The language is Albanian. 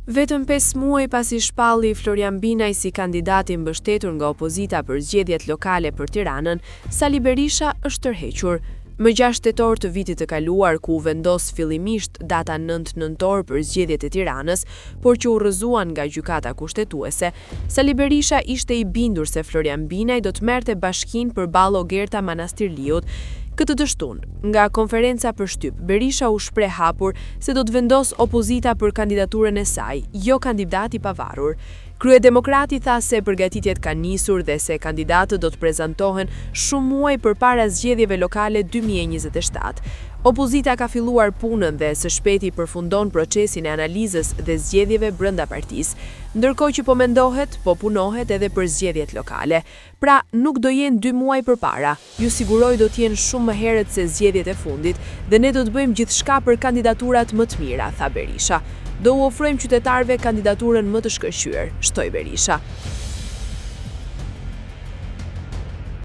Vetëm 5 muaj pasi shpalli Florian Binaj si kandidati mbështetur nga opozita për zgjedhjet lokale për Tiranën, Sali Berisha është tërhequr. Më 6 tetor të vitit të kaluar, ku u vendos fillimisht data 9 nëntor për zgjedhjet e Tiranës, por që u rrëzuan nga gjykata kushtetuese, Sali Berisha ishte i bindur se Florian Binaj do të merrte bashkinë përballë Ogerta Manastirliut. Këtë dështun, nga konferenca për shtyp, Berisha u shpreh hapur se do të vendos opozita për kandidaturën e saj, jo kandidat i pavarur. Kryedemokrati tha se përgatitjet kanë nisur dhe se kandidatët do të prezantohen shumë muaj përpara zgjedhjeve lokale 2027. Opozita ka filluar punën dhe së shpejti përfundon procesin e analizës dhe zgjedhjeve brenda partisë, ndërkohë që po mendohet, po punohet edhe për zgjedhjet lokale. Pra, nuk do jenë 2 muaj përpara. Ju siguroj do të jenë shumë më herët se zgjedhjet e fundit dhe ne do të bëjmë gjithçka për kandidaturat më të mira, tha Berisha. Do u ofrojmë qytetarëve kandidaturën më të shkëlqyer, shtoi Berisha.